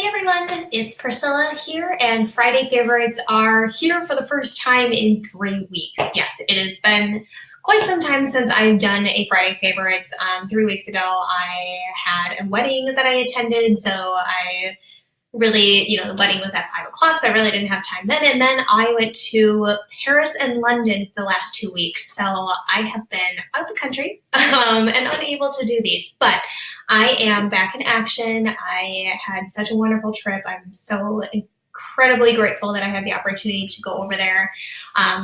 everyone, it's Priscilla here, and Friday favorites are here for the first time in 3 weeks. Yes, it has been quite some time since I've done a Friday favorites. 3 weeks ago, I had a wedding that I attended, so I really, the wedding was at 5 o'clock, so I really didn't have time then. And then I went to Paris and London the last 2 weeks. So I have been out of the country and unable to do these, but I am back in action. I had such a wonderful trip. I'm so incredibly grateful that I had the opportunity to go over there.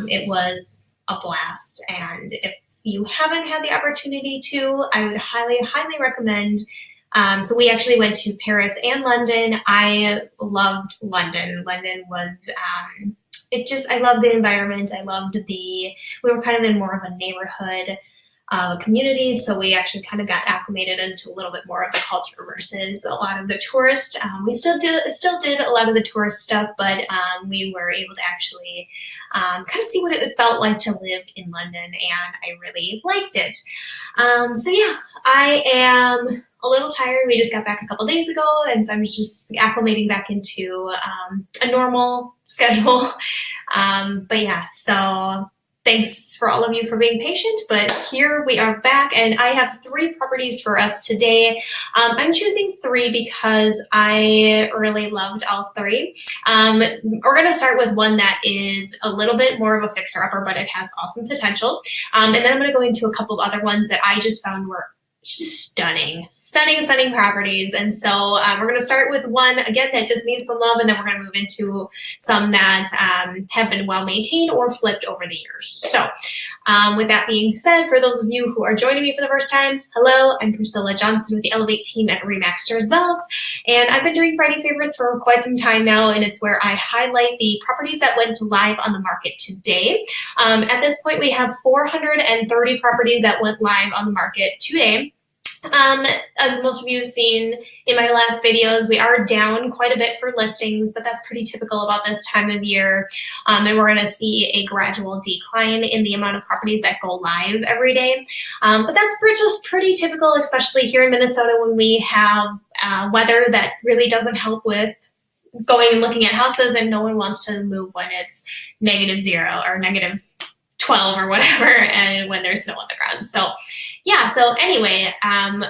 It was a blast. And if you haven't had the opportunity to, I would highly, highly recommend. So we actually went to Paris and London. I loved London. London was, I loved the environment. We were kind of in more of a neighborhood community. So we actually kind of got acclimated into a little bit more of the culture versus a lot of the tourist. We still did a lot of the tourist stuff, but we were able to actually kind of see what it felt like to live in London, and I really liked it. So yeah, I am a little tired. We just got back a couple days ago, and so I'm just acclimating back into a normal schedule. But yeah, so thanks for all of you for being patient, but here we are back, and I have 3 properties for us today. I'm choosing 3 because I really loved all 3. We're going to start with one that is a little bit more of a fixer-upper, but it has awesome potential. And then I'm going to go into a couple of other ones that I just found were stunning properties. And so we're going to start with one again that just needs some love, and then we're going to move into some that have been well maintained or flipped over the years. So with that being said, for those of you who are joining me for the first time, hello, I'm Priscilla Johnson with the Elevate team at Remax Results, and I've been doing Friday favorites for quite some time now, and it's where I highlight the properties that went live on the market today. At this point, we have 430 properties that went live on the market today. As most of you have seen in my last videos, we are down quite a bit for listings, but that's pretty typical about this time of year. And we're going to see a gradual decline in the amount of properties that go live every day. But that's just pretty typical, especially here in Minnesota when we have weather that really doesn't help with going and looking at houses, and no one wants to move when it's -0 or -12 or whatever, and when there's snow on the ground. So yeah, so anyway, I'm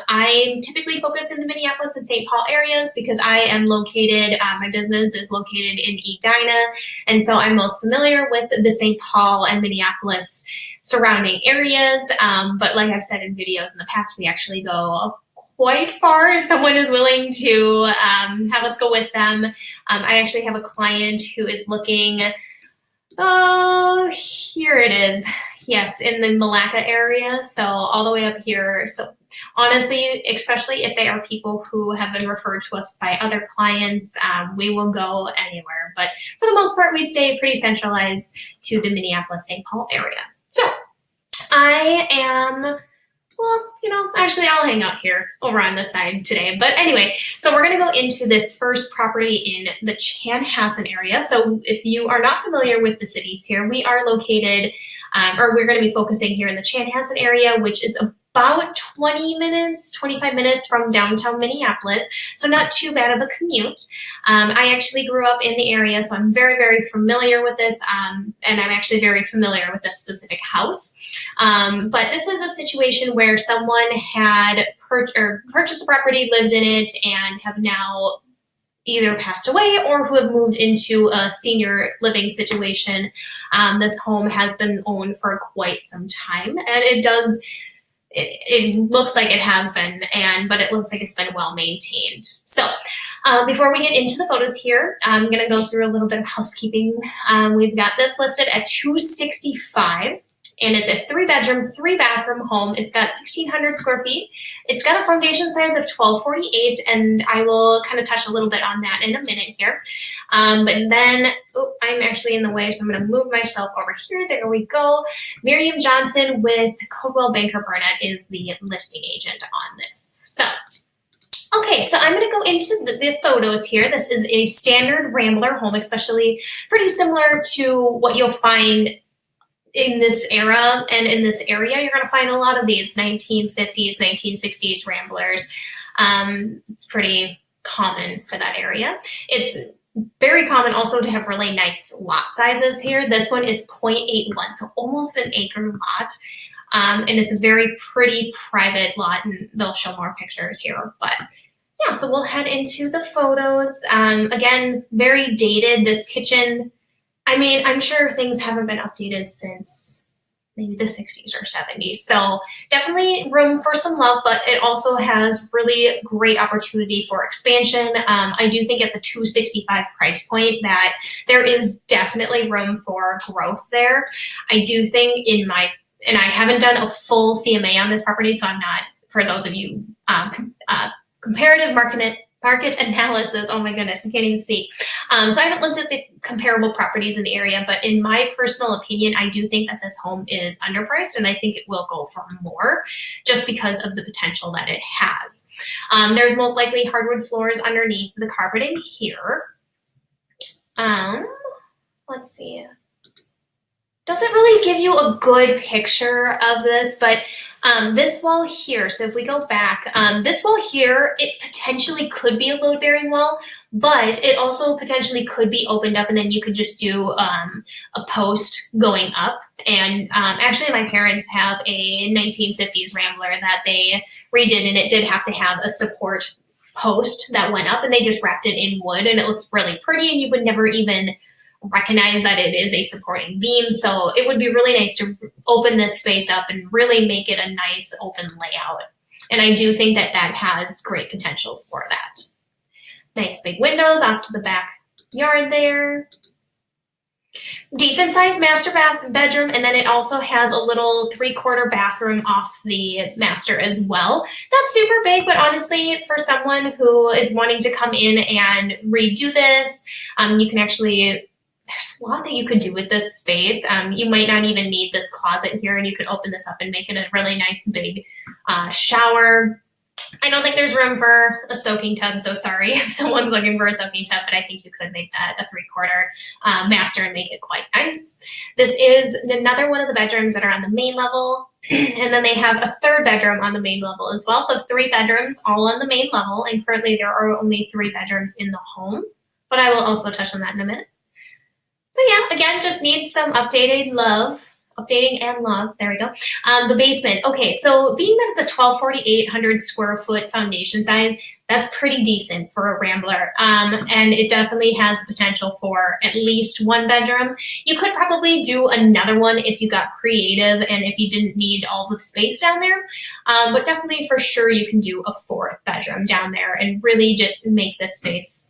typically focused in the Minneapolis and St. Paul areas because I am located, my business is located in Edina, and so I'm most familiar with the St. Paul and Minneapolis surrounding areas. But like I've said in videos in the past, we actually go quite far if someone is willing to have us go with them. I actually have a client who is looking, oh, here it is. Yes, in the Malacca area, so all the way up here. So honestly, especially if they are people who have been referred to us by other clients, we will go anywhere. But for the most part, we stay pretty centralized to the Minneapolis-St. Paul area. So I am, actually I'll hang out here over on this side today. But anyway, so we're going to go into this first property in the Chanhassen area. So if you are not familiar with the cities here, we are located, or we're going to be focusing here in the Chanhassen area, which is about 25 minutes from downtown Minneapolis, so not too bad of a commute. I actually grew up in the area, so I'm very, very familiar with this, and I'm actually very familiar with this specific house. But this is a situation where someone had purchased the property, lived in it, and have now either passed away or who have moved into a senior living situation. This home has been owned for quite some time, and it looks like it has been, but it looks like it's been well maintained. So before we get into the photos here, I'm going to go through a little bit of housekeeping. We've got this listed at $265,000. And it's a 3-bedroom, 3-bathroom home. It's got 1,600 square feet. It's got a foundation size of 1,248, and I will kind of touch a little bit on that in a minute here. But then, I'm actually in the way, so I'm going to move myself over here. There we go. Miriam Johnson with Coldwell Banker Burnet is the listing agent on this. So, okay, so I'm going to go into the photos here. This is a standard Rambler home, especially pretty similar to what you'll find in this era and in this area. You're going to find a lot of these 1950s, 1960s Ramblers. It's pretty common for that area. It's very common also to have really nice lot sizes here. This one is 0.81, so almost an acre lot. And it's a very pretty private lot, and they'll show more pictures here. But yeah, so we'll head into the photos. Again, very dated. This kitchen, I mean, I'm sure things haven't been updated since maybe the 60s or 70s. So definitely room for some love, but it also has really great opportunity for expansion. I do think at the $265 price point that there is definitely room for growth there. I do think and I haven't done a full CMA on this property, so I'm not, for those of you, comparative market analysis. Oh my goodness, I can't even speak. So I haven't looked at the comparable properties in the area, but in my personal opinion, I do think that this home is underpriced, and I think it will go for more just because of the potential that it has. There's most likely hardwood floors underneath the carpeting here. Let's see. Doesn't really give you a good picture of this, but this wall here, so if we go back, this wall here, it potentially could be a load-bearing wall, but it also potentially could be opened up, and then you could just do a post going up. And actually, my parents have a 1950s Rambler that they redid, and it did have to have a support post that went up, and they just wrapped it in wood, and it looks really pretty, and you would never even recognize that it is a supporting beam. So it would be really nice to open this space up and really make it a nice open layout. And I do think that that has great potential for that. Nice big windows off to the backyard there. Decent sized master bedroom, and then it also has a little 3/4 bathroom off the master as well. Not super big, but honestly, for someone who is wanting to come in and redo this, you can actually, there's a lot that you could do with this space. You might not even need this closet here, and you could open this up and make it a really nice big shower. I don't think there's room for a soaking tub, so sorry if someone's looking for a soaking tub, but I think you could make that a 3/4 master and make it quite nice. This is another one of the bedrooms that are on the main level, and then they have a 3rd bedroom on the main level as well. So 3 bedrooms all on the main level, and currently there are only 3 bedrooms in the home, but I will also touch on that in a minute. So yeah, again, just needs some updating and love. There we go. The basement. Okay, so being that it's a 4,800 square foot foundation size, that's pretty decent for a Rambler. And it definitely has the potential for at least 1 bedroom. You could probably do another one if you got creative and if you didn't need all the space down there. But definitely for sure you can do a 4th bedroom down there and really just make this space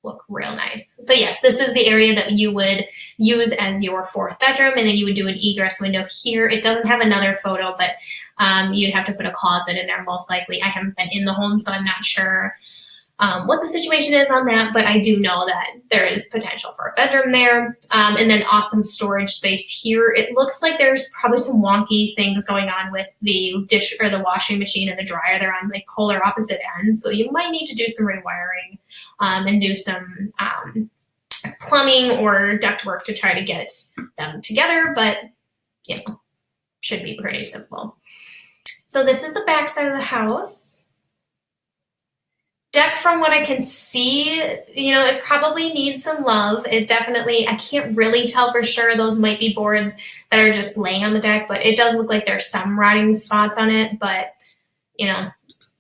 look real nice. So yes, this is the area that you would use as your 4th bedroom, and then you would do an egress window here. It doesn't have another photo, but you'd have to put a closet in there most likely. I haven't been in the home, so I'm not sure what the situation is on that, but I do know that there is potential for a bedroom there. And then awesome storage space here. It looks like there's probably some wonky things going on with the dish or the washing machine and the dryer. They're on like polar opposite ends, so you might need to do some rewiring and do some plumbing or duct work to try to get them together, but you know, should be pretty simple. So this is the back side of the house. Deck, from what I can see, you know, it probably needs some love. It definitely, I can't really tell for sure. Those might be boards that are just laying on the deck, but it does look like there's some rotting spots on it, but, you know,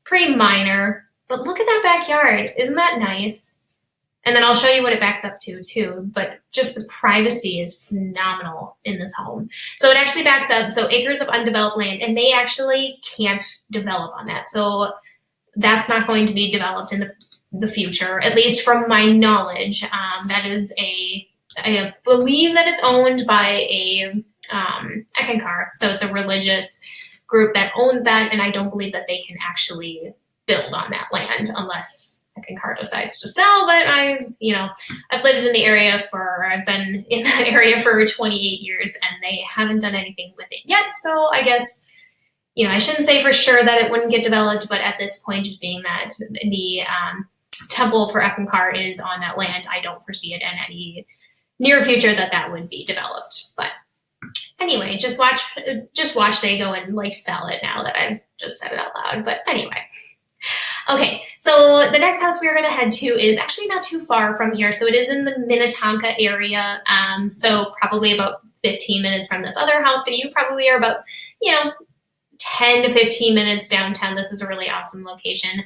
pretty minor. But look at that backyard. Isn't that nice? And then I'll show you what it backs up to too, but just the privacy is phenomenal in this home. So it actually backs up, so acres of undeveloped land, and they actually can't develop on that. So that's not going to be developed in the future, at least from my knowledge. That is I believe that it's owned by a Eckankar, so it's a religious group that owns that, and I don't believe that they can actually build on that land unless Eckankar decides to sell. But I've lived in the area I've been in that area for 28 years, and they haven't done anything with it yet, so I guess, you know, I shouldn't say for sure that it wouldn't get developed, but at this point, just being that the temple for Eckankar is on that land, I don't foresee it in any near future that would be developed. But anyway, just watch they go and like sell it now that I've just said it out loud. But anyway, Okay, so the next house we're going to head to is actually not too far from here. So it is in the Minnetonka area. So probably about 15 minutes from this other house. So you probably are about, 10 to 15 minutes downtown. This is a really awesome location.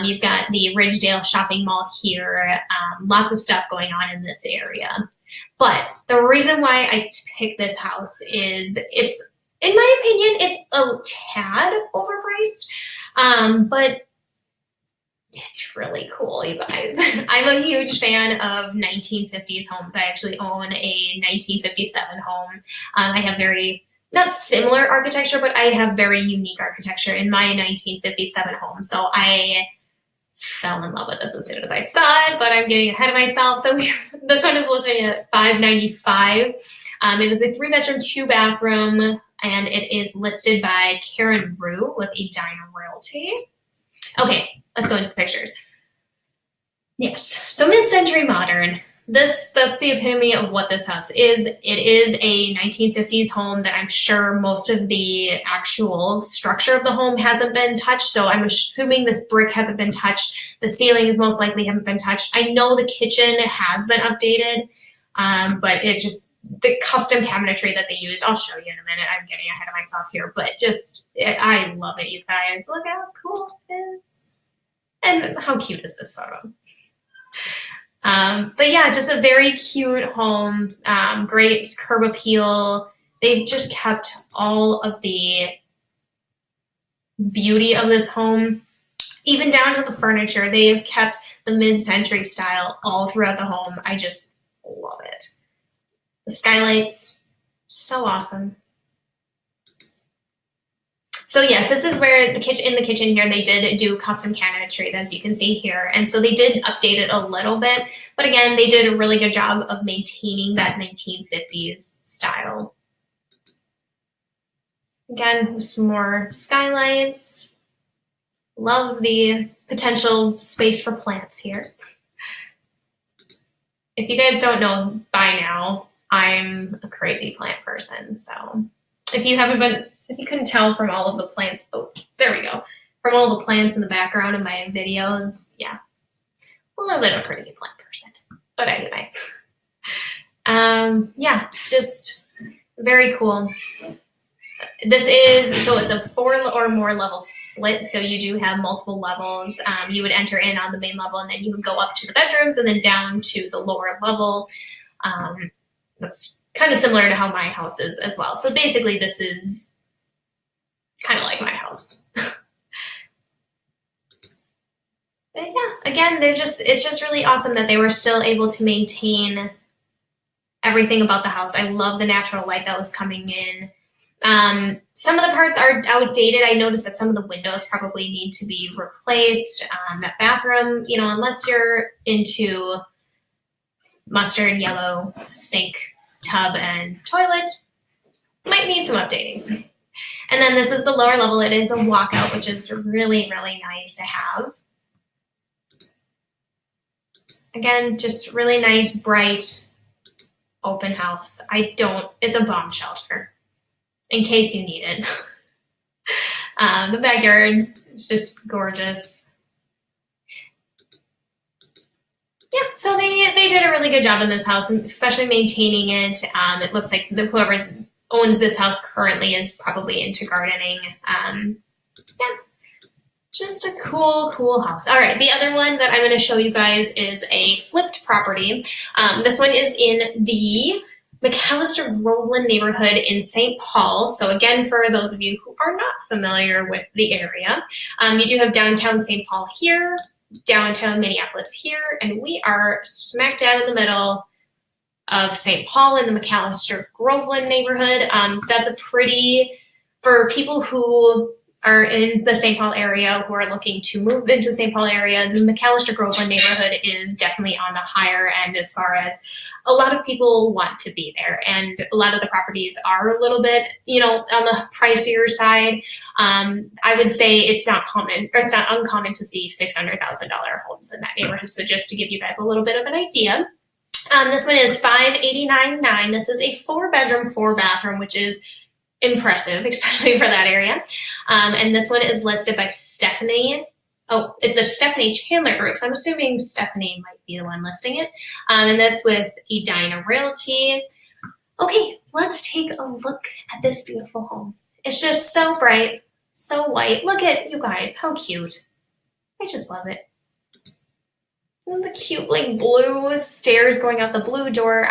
You've got the Ridgedale shopping mall here. Lots of stuff going on in this area. But the reason why I picked this house is it's, in my opinion, it's a tad overpriced, but it's really cool, you guys. I'm a huge fan of 1950s homes. I actually own a 1957 home. I have not similar architecture, but I have very unique architecture in my 1957 home. So I fell in love with this as soon as I saw it, but I'm getting ahead of myself. So this one is listed at $595. It is a 3-bedroom, 2-bathroom, and it is listed by Karen Rue with Edina Realty. Okay, let's go into pictures. Yes, so mid-century modern. That's the epitome of what this house is. It is a 1950s home that I'm sure most of the actual structure of the home hasn't been touched. So I'm assuming this brick hasn't been touched. The ceilings most likely haven't been touched. I know the kitchen has been updated, but it's just the custom cabinetry that they use. I'll show you in a minute. I'm getting ahead of myself here, but I love it, you guys. Look how cool it is. And how cute is this photo? But yeah, just a very cute home, great curb appeal. They've just kept all of the beauty of this home, even down to the furniture. They've kept the mid-century style all throughout the home. I just love it. The skylights, so awesome. So yes, this is where in the kitchen here, they did do custom cabinetry, as you can see here. And so they did update it a little bit, but again, they did a really good job of maintaining that 1950s style. Again, some more skylights. Love the potential space for plants here. If you guys don't know by now, I'm a crazy plant person. So if you couldn't tell from all of the plants, oh, there we go. From all the plants in the background of my videos, yeah, a little bit of a crazy plant person. But anyway, yeah, just very cool. So it's a 4 or more level split. So you do have multiple levels. You would enter in on the main level, and then you would go up to the bedrooms and then down to the lower level. That's kind of similar to how my house is as well. So basically this is kind of like my house. But yeah, again, it's just really awesome that they were still able to maintain everything about the house. I love the natural light that was coming in. Some of the parts are outdated. I noticed that some of the windows probably need to be replaced. That bathroom, unless you're into mustard yellow sink, tub, and toilet, might need some updating. And then this is the lower level. It is a walkout, which is really, really nice to have. Again, just really nice, bright, open house. It's a bomb shelter, in case you need it. The backyard is just gorgeous. Yeah, so they did a really good job in this house, and especially maintaining it. It looks like whoever owns this house currently is probably into gardening. Yeah, just a cool house. All right, the other one that I'm going to show you guys is a flipped property. This one is in the McAllister Groveland neighborhood in St. Paul. So again, for those of you who are not familiar with the area, you do have downtown St. Paul here, downtown Minneapolis here, and we are smack dab in the middle of St. Paul in the McAllister Groveland neighborhood. That's for people who are in the St. Paul area who are looking to move into the St. Paul area, the McAllister Groveland neighborhood is definitely on the higher end as far as a lot of people want to be there. And a lot of the properties are a little bit, on the pricier side. I would say it's not uncommon to see $600,000 homes in that neighborhood. So just to give you guys a little bit of an idea. This one is $589,900. This is a 4-bedroom, 4-bathroom, which is impressive, especially for that area. And this one is listed by Stephanie Oh, it's a Stephanie Chandler group, so I'm assuming Stephanie might be the one listing it. And that's with Edina Realty. Okay, let's take a look at this beautiful home. It's just so bright, so white. Look at you guys, how cute. I just love it. And the cute like blue stairs going out the blue door.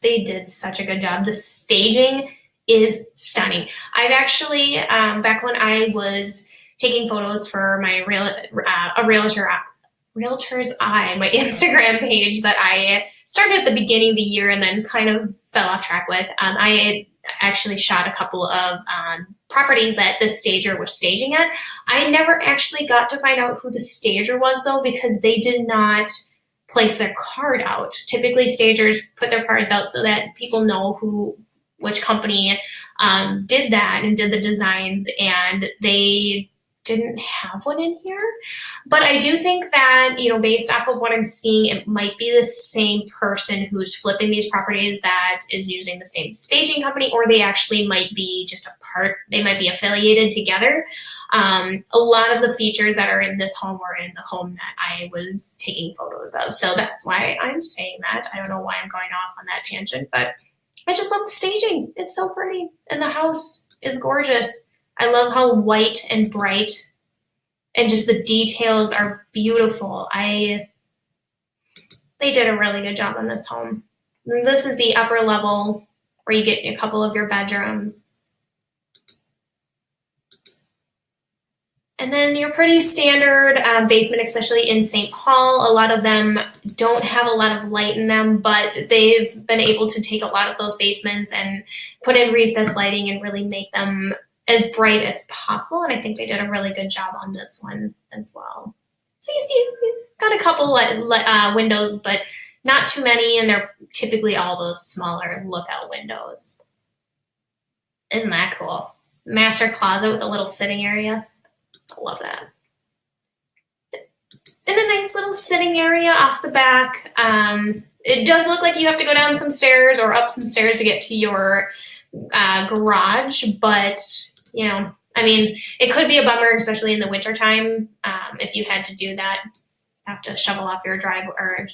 They did such a good job. The staging is stunning. I've actually, back when I was taking photos for my Realtor's Eye, my Instagram page that I started at the beginning of the year and then kind of fell off track with. I had actually shot a couple of properties that the stager was staging at. I never actually got to find out who the stager was though, because they did not place their card out. Typically stagers put their cards out so that people know which company did that and did the designs, and they didn't have one in here. But I do think that, based off of what I'm seeing, it might be the same person who's flipping these properties that is using the same staging company, or they actually might be just they might be affiliated together. A lot of the features that are in this home were in the home that I was taking photos of. So that's why I'm saying that. I don't know why I'm going off on that tangent, but I just love the staging. It's so pretty. And the house is gorgeous. I love how white and bright and just the details are beautiful. They did a really good job on this home. And this is the upper level where you get a couple of your bedrooms. And then your pretty standard basement, especially in St. Paul. A lot of them don't have a lot of light in them, but they've been able to take a lot of those basements and put in recessed lighting and really make them as bright as possible. And I think they did a really good job on this one as well. So you see, we've got a couple windows, but not too many, and they're typically all those smaller lookout windows. Isn't that cool? Master closet with a little sitting area. I love that. And a nice little sitting area off the back. It does look like you have to go down some stairs or up some stairs to get to your garage, but it could be a bummer, especially in the wintertime. If you had to do that, have to shovel off your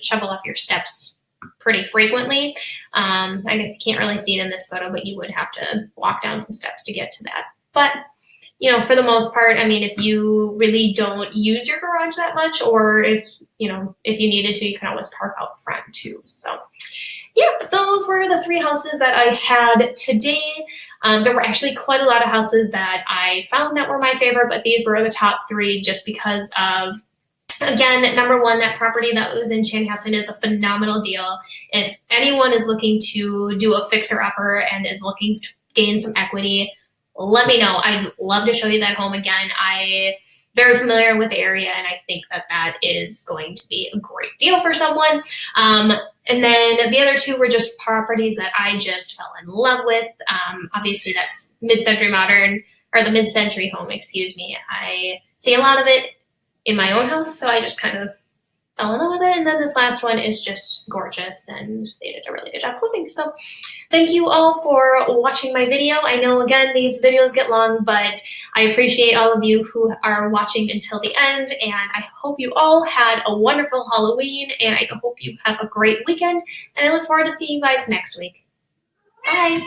shovel off your steps pretty frequently. I guess you can't really see it in this photo, but you would have to walk down some steps to get to that. But for the most part, if you really don't use your garage that much, or if you needed to, you can always park out front too. So yeah, those were the 3 houses that I had today. There were actually quite a lot of houses that I found that were my favorite, but these were the top 3 just because of, again, number 1, that property that was in Chanhassen is a phenomenal deal. If anyone is looking to do a fixer-upper and is looking to gain some equity, let me know. I'd love to show you that home again. I'm very familiar with the area, and I think that is going to be a great deal for someone. And then the other 2 were just properties that I just fell in love with. Obviously, that's mid-century modern, or the mid-century home, excuse me. I see a lot of it in my own house, so I just kind of fell in love with it. And then this last one is just gorgeous, and they did a really good job flipping. So thank you all for watching my video. I know, again, these videos get long, but I appreciate all of you who are watching until the end, and I hope you all had a wonderful Halloween, and I hope you have a great weekend, and I look forward to seeing you guys next week. Bye!